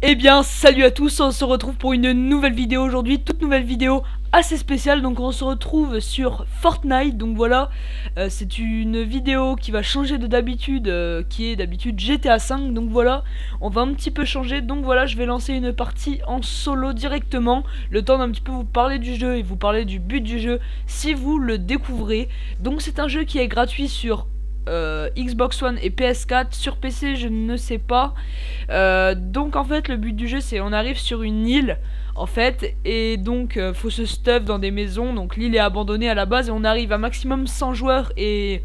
Eh bien, salut à tous, on se retrouve pour une nouvelle vidéo aujourd'hui, toute nouvelle vidéo assez spéciale. Donc on se retrouve sur Fortnite, donc voilà, c'est une vidéo qui va changer de d'habitude, qui est d'habitude GTA V. Donc voilà, on va un petit peu changer, donc voilà, je vais lancer une partie en solo directement, le temps d'un petit peu vous parler du jeu et vous parler du but du jeu si vous le découvrez. Donc c'est un jeu qui est gratuit sur Xbox One et PS4, sur PC je ne sais pas. Donc en fait le but du jeu c'est on arrive sur une île en fait, et donc faut se stuff dans des maisons. Donc l'île est abandonnée à la base et on arrive à maximum 100 joueurs et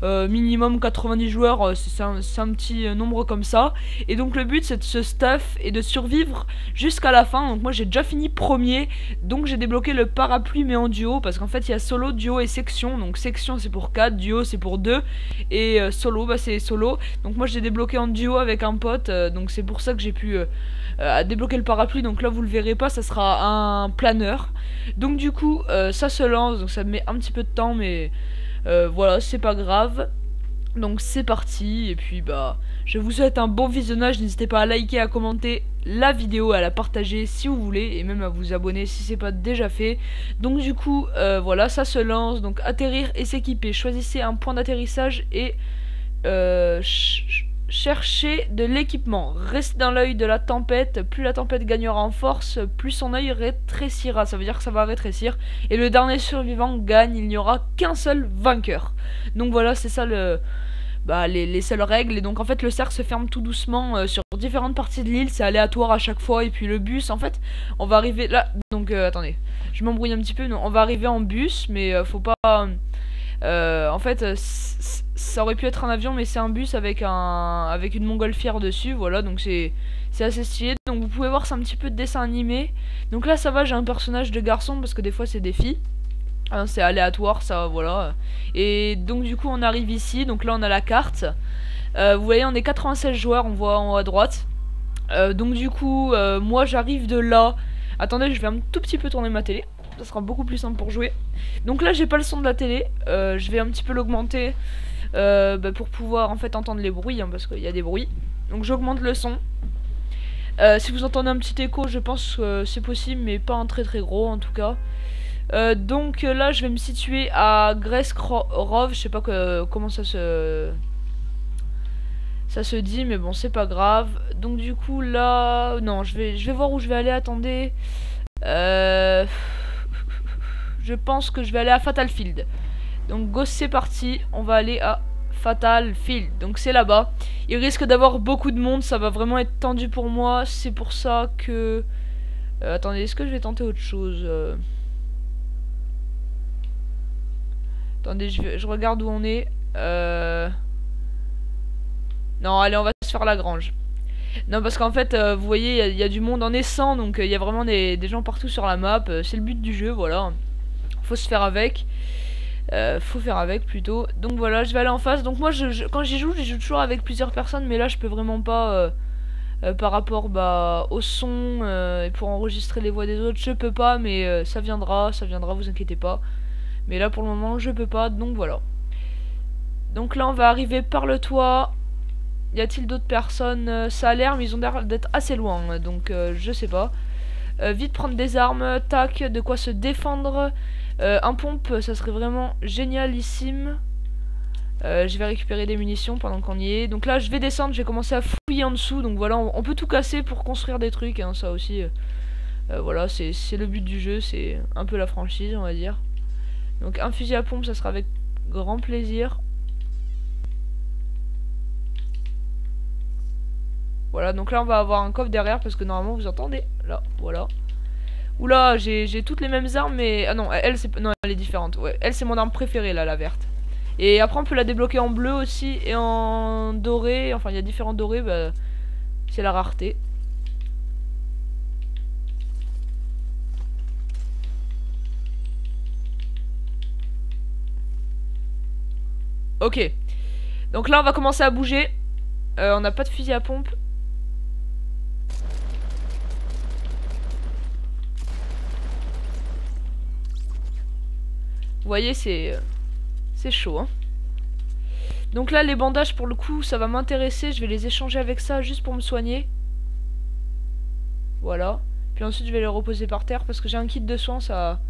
minimum 90 joueurs, c'est un petit nombre comme ça. Et donc le but c'est de se stuff et de survivre jusqu'à la fin. Donc moi j'ai déjà fini premier, donc j'ai débloqué le parapluie mais en duo, parce qu'en fait il y a solo, duo et section. Donc section c'est pour 4, duo c'est pour 2 et solo bah c'est solo. Donc moi j'ai débloqué en duo avec un pote, donc c'est pour ça que j'ai pu débloquer le parapluie. Donc là vous le verrez pas, ça sera un planeur. Donc du coup ça se lance, donc ça met un petit peu de temps mais voilà, c'est pas grave. Donc c'est parti, et puis bah je vous souhaite un bon visionnage. N'hésitez pas à liker, à commenter la vidéo, à la partager si vous voulez, et même à vous abonner si c'est pas déjà fait. Donc du coup voilà, ça se lance. Donc atterrir et s'équiper, choisissez un point d'atterrissage et cherchez de l'équipement. Restez dans l'œil de la tempête. Plus la tempête gagnera en force, plus son œil rétrécira. Ça veut dire que ça va rétrécir. Et le dernier survivant gagne. Il n'y aura qu'un seul vainqueur. Donc voilà, c'est ça les seules règles. Et donc en fait le cercle se ferme tout doucement sur différentes parties de l'île. C'est aléatoire à chaque fois. Et puis le bus, en fait, on va arriver là. Donc attendez, je m'embrouille un petit peu. Non, on va arriver en bus, mais faut pas... en fait, ça aurait pu être un avion, mais c'est un bus avec une montgolfière dessus. Voilà, donc c'est assez stylé. Donc vous pouvez voir, c'est un petit peu de dessin animé. Donc là, ça va, j'ai un personnage de garçon parce que des fois c'est des filles. Hein, c'est aléatoire, ça, voilà. Et donc du coup, on arrive ici. Donc là, on a la carte. Vous voyez, on est 96 joueurs, on voit en haut à droite. Donc du coup, moi, j'arrive de là. Attendez, je vais un tout petit peu tourner ma télé. Ça sera beaucoup plus simple pour jouer. Donc là j'ai pas le son de la télé, je vais un petit peu l'augmenter pour pouvoir en fait entendre les bruits, hein, parce qu'il y a des bruits. Donc j'augmente le son. Si vous entendez un petit écho, je pense que c'est possible, mais pas un très très gros en tout cas. Donc là je vais me situer à Greskrov, je sais pas comment ça se dit, mais bon c'est pas grave. Donc du coup là, non, je vais voir où je vais aller. Attendez. Je pense que je vais aller à Fatal Field. Donc go, c'est parti, on va aller à Fatal Field. Donc c'est là-bas. Il risque d'avoir beaucoup de monde, ça va vraiment être tendu pour moi. C'est pour ça que... attendez, est-ce que je vais tenter autre chose Attendez, je regarde où on est. Non, allez, on va se faire la grange. Non, parce qu'en fait, vous voyez, il y a du monde en naissant, donc il y a vraiment des gens partout sur la map. C'est le but du jeu, voilà. Faut se faire avec. Faut faire avec plutôt. Donc voilà, je vais aller en face. Donc moi, quand j'y joue toujours avec plusieurs personnes, mais là, je peux vraiment pas... par rapport au son et pour enregistrer les voix des autres, je peux pas, mais ça viendra, vous inquiétez pas. Mais là, pour le moment, je peux pas, donc voilà. Donc là, on va arriver par le toit. Y a-t-il d'autres personnes? Ça a l'air, mais ils ont l'air d'être assez loin, donc je sais pas. Vite prendre des armes, tac, de quoi se défendre. Un pompe, ça serait vraiment génialissime. Je vais récupérer des munitions pendant qu'on y est. Donc là, je vais descendre, je vais commencer à fouiller en dessous. Donc voilà, on peut tout casser pour construire des trucs, hein, ça aussi. Voilà, c'est le but du jeu, c'est un peu la franchise, on va dire. Donc un fusil à pompe, ça sera avec grand plaisir. Voilà, donc là on va avoir un coffre derrière parce que normalement vous entendez. Là, voilà. Oula, j'ai toutes les mêmes armes, mais... Ah non, non, elle est différente. Ouais, elle c'est mon arme préférée là, la verte. Et après on peut la débloquer en bleu aussi et en doré. Enfin il y a différents dorés, bah, c'est la rareté. Ok. Donc là on va commencer à bouger. On n'a pas de fusil à pompe. Vous voyez, c'est chaud, hein. Donc là, les bandages, pour le coup, ça va m'intéresser. Je vais les échanger avec ça, juste pour me soigner. Voilà. Puis ensuite je vais les reposer par terre parce que j'ai un kit de soins, ça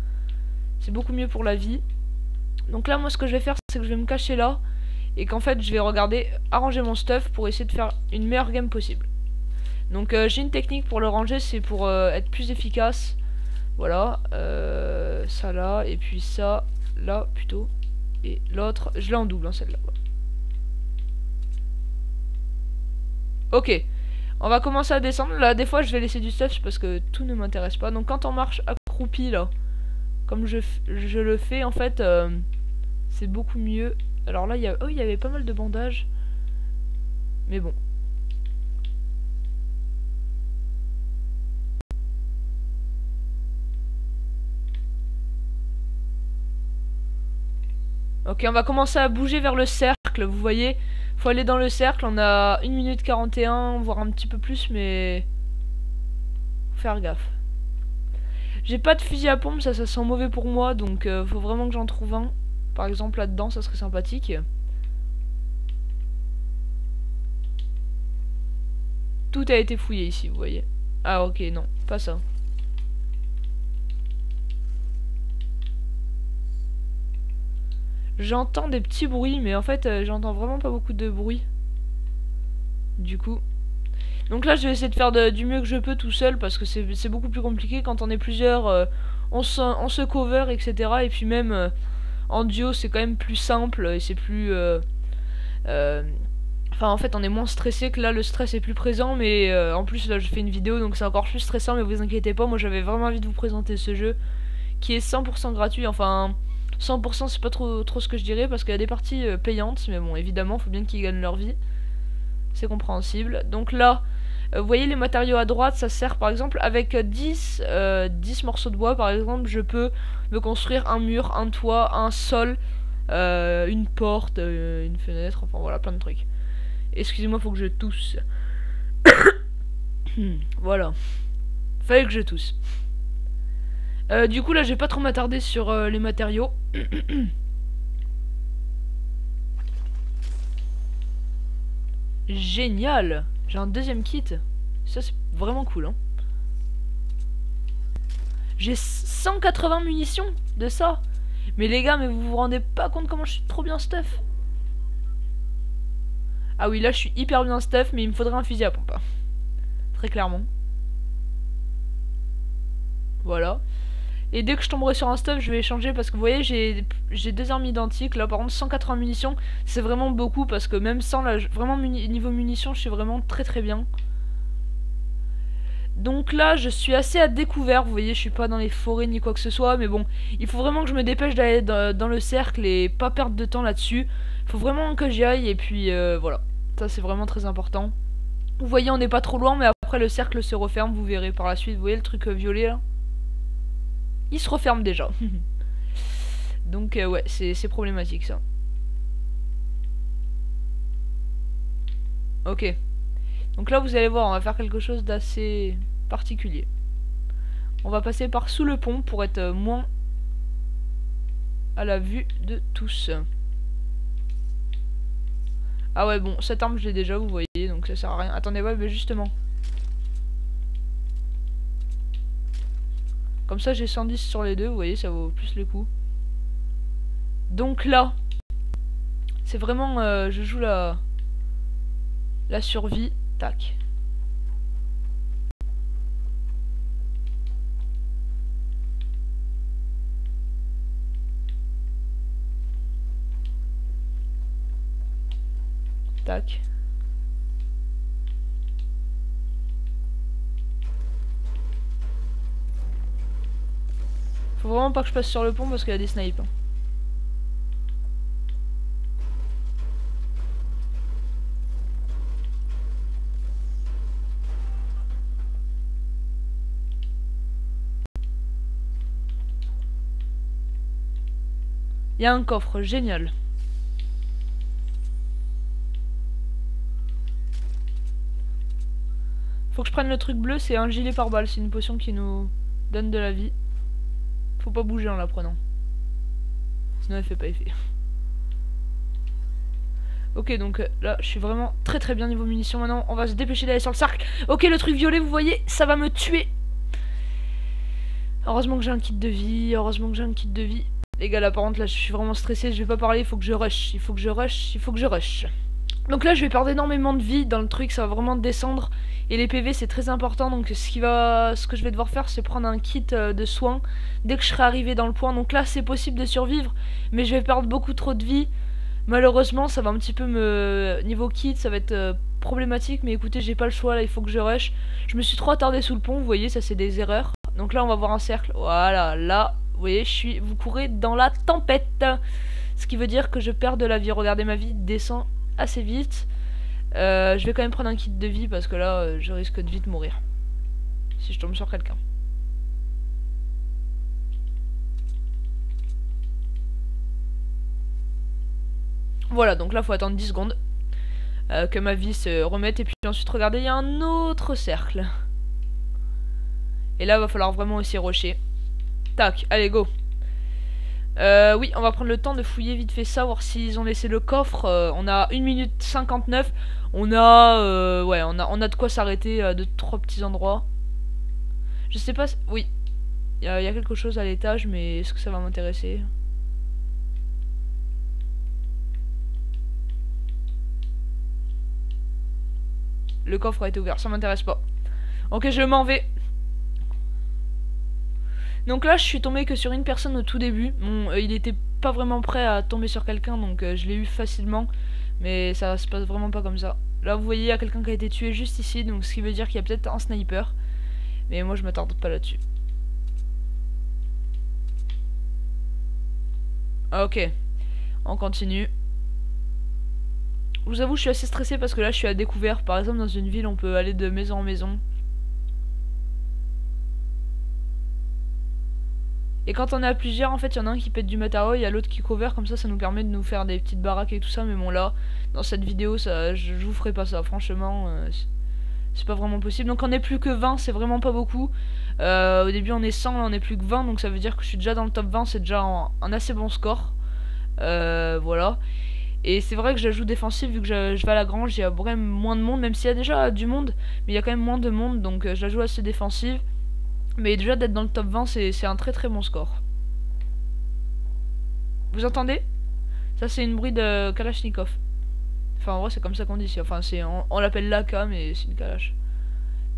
c'est beaucoup mieux pour la vie. Donc là moi ce que je vais faire c'est que je vais me cacher là et qu'en fait je vais regarder arranger mon stuff pour essayer de faire une meilleure game possible. Donc j'ai une technique pour le ranger, c'est pour être plus efficace. Voilà, ça là et puis ça là plutôt. Et l'autre, je l'ai en double hein, celle-là. Ok, on va commencer à descendre. Là, des fois, je vais laisser du stuff parce que tout ne m'intéresse pas. Donc, quand on marche accroupi, là, comme je le fais, en fait, c'est beaucoup mieux. Alors là, oh, il y avait pas mal de bandages. Mais bon. Ok, on va commencer à bouger vers le cercle, vous voyez. Faut aller dans le cercle, on a 1 minute 41, voire un petit peu plus, mais... faut faire gaffe. J'ai pas de fusil à pompe, ça sent mauvais pour moi, donc faut vraiment que j'en trouve un. Par exemple là-dedans, ça serait sympathique. Tout a été fouillé ici, vous voyez. Ah ok, non, pas ça. J'entends des petits bruits, mais en fait, j'entends vraiment pas beaucoup de bruit. Du coup. Donc là, je vais essayer de faire du mieux que je peux tout seul, parce que c'est beaucoup plus compliqué quand on est plusieurs. On se cover, etc. Et puis même en duo, c'est quand même plus simple et c'est plus... Enfin, en fait, on est moins stressé que là, le stress est plus présent, mais en plus, là, je fais une vidéo, donc c'est encore plus stressant, mais vous inquiétez pas, moi j'avais vraiment envie de vous présenter ce jeu, qui est 100% gratuit, enfin, 100% c'est pas trop ce que je dirais, parce qu'il y a des parties payantes, mais bon, évidemment, faut bien qu'ils gagnent leur vie, c'est compréhensible. Donc là, vous voyez les matériaux à droite, ça sert par exemple, avec 10 morceaux de bois, par exemple, je peux me construire un mur, un toit, un sol, une porte, une fenêtre, enfin voilà, plein de trucs. Excusez-moi, faut que je tousse. Voilà. Fallait que je tousse. Du coup, là, je vais pas trop m'attarder sur les matériaux. Génial. J'ai un deuxième kit. Ça, c'est vraiment cool, hein. J'ai 180 munitions de ça. Mais les gars, mais vous vous rendez pas compte comment je suis trop bien stuff. Ah oui, là, je suis hyper bien stuff, mais il me faudrait un fusil à pompe. Très clairement. Voilà. Et dès que je tomberai sur un stuff, je vais échanger parce que vous voyez, j'ai deux armes identiques. Là, par contre, 180 munitions, c'est vraiment beaucoup parce que même sans, là, vraiment niveau munitions, je suis vraiment très très bien. Donc là, je suis assez à découvert. Vous voyez, je suis pas dans les forêts ni quoi que ce soit. Mais bon, il faut vraiment que je me dépêche d'aller dans le cercle et pas perdre de temps là-dessus. Il faut vraiment que j'y aille et puis voilà. Ça, c'est vraiment très important. Vous voyez, on n'est pas trop loin, mais après, le cercle se referme. Vous verrez par la suite. Vous voyez le truc violet là? Il se referme déjà. Donc ouais, c'est problématique ça. Ok. Donc là vous allez voir, on va faire quelque chose d'assez particulier. On va passer par sous le pont pour être moins à la vue de tous. Ah ouais bon, cette arme je l'ai déjà, vous voyez, donc ça sert à rien. Attendez, ouais, mais justement. Comme ça j'ai 110 sur les deux, vous voyez, ça vaut plus le coup. Donc là, c'est vraiment, je joue la survie. Tac. Tac. Faut vraiment pas que je passe sur le pont parce qu'il y a des snipes. Hein. Il y a un coffre, génial. Faut que je prenne le truc bleu, c'est un gilet pare-balles, c'est une potion qui nous donne de la vie. Faut pas bouger en la prenant. Sinon elle fait pas effet. Ok, donc là, je suis vraiment très très bien niveau munitions. Maintenant, on va se dépêcher d'aller sur le cercle. Ok, le truc violet, vous voyez, ça va me tuer. Heureusement que j'ai un kit de vie, heureusement que j'ai un kit de vie. Les gars, là, par contre, là, je suis vraiment stressé, je vais pas parler, il faut que je rush, il faut que je rush, il faut que je rush. Donc là, je vais perdre énormément de vie dans le truc, ça va vraiment descendre. Et les PV, c'est très important, donc ce que je vais devoir faire, c'est prendre un kit de soins dès que je serai arrivé dans le point. Donc là, c'est possible de survivre, mais je vais perdre beaucoup trop de vie. Malheureusement, ça va un petit peu me... Niveau kit, ça va être problématique, mais écoutez, j'ai pas le choix, là, il faut que je rush. Je me suis trop attardé sous le pont, vous voyez, ça c'est des erreurs. Donc là, on va voir un cercle. Voilà, là, vous voyez, vous courez dans la tempête. Ce qui veut dire que je perds de la vie. Regardez, ma vie descend assez vite. Je vais quand même prendre un kit de vie parce que là, je risque de vite mourir. Si je tombe sur quelqu'un. Voilà, donc là, faut attendre 10 secondes. Que ma vie se remette. Et puis ensuite, regardez, il y a un autre cercle. Et là, il va falloir vraiment aussi rusher. Tac, allez, go. Oui, on va prendre le temps de fouiller vite fait ça, voir s'ils ont laissé le coffre. On a 1 minute 59. On a, ouais, on a de quoi s'arrêter de 3 petits endroits. Je sais pas, oui, il y a quelque chose à l'étage, mais est-ce que ça va m'intéresser? Le coffre a été ouvert, ça m'intéresse pas. Ok, je m'en vais. Donc là, je suis tombé que sur une personne au tout début. Bon, il était pas vraiment prêt à tomber sur quelqu'un, donc je l'ai eu facilement. Mais ça se passe vraiment pas comme ça. Là, vous voyez, il y a quelqu'un qui a été tué juste ici, donc ce qui veut dire qu'il y a peut-être un sniper. Mais moi, je m'attarde pas là-dessus. Ok, on continue. Je vous avoue, je suis assez stressé parce que là, je suis à découvert. Par exemple, dans une ville, on peut aller de maison en maison. Et quand on est à plusieurs, en fait, il y en a un qui pète du matériau, il y a l'autre qui cover, comme ça nous permet de nous faire des petites baraques et tout ça. Mais bon, là, dans cette vidéo, ça, je vous ferai pas ça, franchement, c'est pas vraiment possible. Donc on est plus que 20, c'est vraiment pas beaucoup. Au début, on est 100, là, on est plus que 20, donc ça veut dire que je suis déjà dans le top 20, c'est déjà un assez bon score. Voilà. Et c'est vrai que je joue défensif vu que je vais à la grange, il y a vraiment moins de monde, même s'il y a déjà du monde, mais il y a quand même moins de monde, donc je la joue assez défensive. Mais déjà d'être dans le top 20, c'est un très très bon score. Vous entendez? Ça c'est une bruit de Kalachnikov. Enfin en vrai c'est comme ça qu'on dit ici. Enfin on l'appelle l'AK mais c'est une Kalash.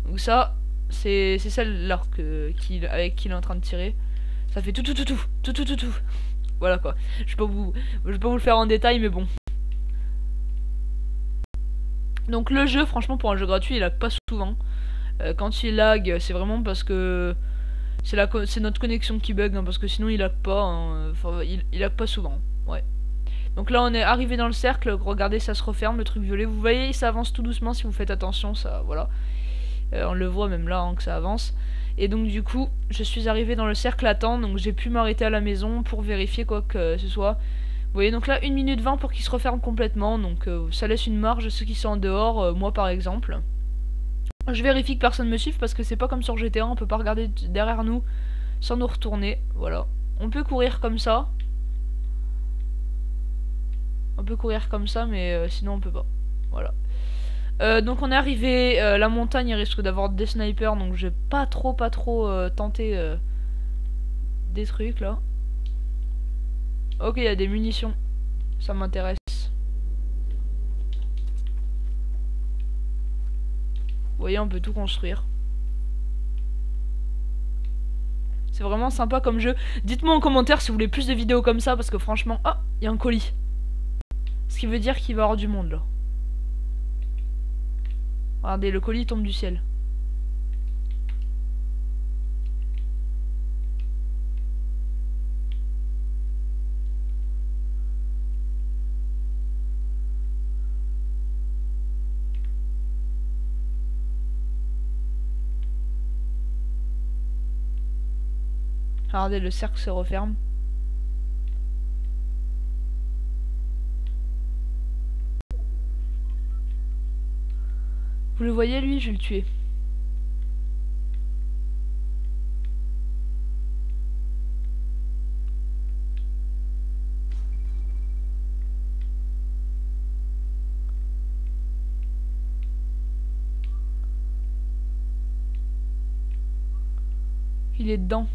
Donc ça c'est celle-là avec qui il est en train de tirer. Ça fait tout tout tout tout tout tout tout tout. Voilà quoi. Je vais pas vous le faire en détail mais bon. Donc le jeu franchement pour un jeu gratuit il lag pas souvent. Quand il lag c'est vraiment parce que c'est notre connexion qui bug hein, parce que sinon il lag pas. Hein. Enfin, il lag pas souvent. Ouais. Donc là on est arrivé dans le cercle, regardez ça se referme le truc violet, vous voyez ça avance tout doucement si vous faites attention, ça voilà. On le voit même là hein, que ça avance. Et donc du coup je suis arrivé dans le cercle à temps, donc j'ai pu m'arrêter à la maison pour vérifier quoi que ce soit. Vous voyez donc là 1 minute 20 pour qu'il se referme complètement, donc ça laisse une marge à ceux qui sont en dehors, moi par exemple. Je vérifie que personne me suive parce que c'est pas comme sur GTA, on peut pas regarder derrière nous sans nous retourner, voilà. On peut courir comme ça. On peut courir comme ça, mais sinon on peut pas. Voilà. Donc on est arrivé. La montagne il risque d'avoir des snipers, donc je vais pas trop tenter des trucs là. Ok, il y a des munitions. Ça m'intéresse. Vous voyez, on peut tout construire. C'est vraiment sympa comme jeu. Dites-moi en commentaire si vous voulez plus de vidéos comme ça, parce que franchement... Ah, il y a un colis. Ce qui veut dire qu'il va y avoir du monde là. Regardez, le colis tombe du ciel. Regardez, le cercle se referme. Vous le voyez lui, je vais le tuer. Il est dedans.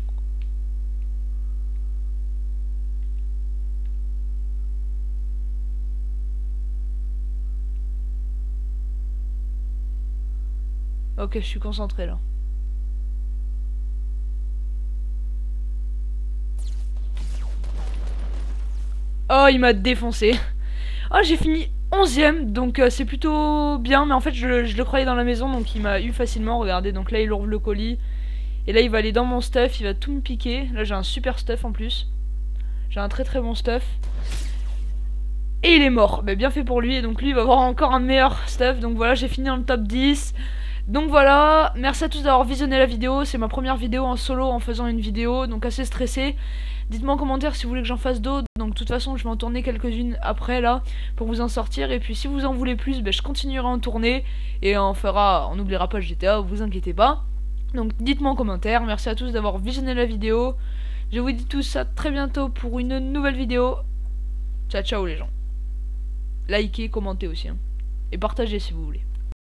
Ok, je suis concentré là. Oh, il m'a défoncé. Oh, j'ai fini 11ème, donc c'est plutôt bien. Mais en fait, je le croyais dans la maison, donc il m'a eu facilement. Regardez, donc là, il ouvre le colis. Et là, il va aller dans mon stuff, il va tout me piquer. Là, j'ai un super stuff en plus. J'ai un très très bon stuff. Et il est mort. Bah, bien fait pour lui. Et donc, lui, il va avoir encore un meilleur stuff. Donc voilà, j'ai fini dans le top 10. Donc voilà, merci à tous d'avoir visionné la vidéo. C'est ma première vidéo en solo en faisant une vidéo, donc assez stressé. Dites-moi en commentaire si vous voulez que j'en fasse d'autres. Donc de toute façon je vais en tourner quelques-unes après là pour vous en sortir. Et puis si vous en voulez plus, je continuerai à en tourner. Et on n'oubliera pas le GTA, vous inquiétez pas. Donc dites-moi en commentaire, merci à tous d'avoir visionné la vidéo. Je vous dis tous à très bientôt pour une nouvelle vidéo. Ciao ciao les gens. Likez, commentez aussi hein. Et partagez si vous voulez.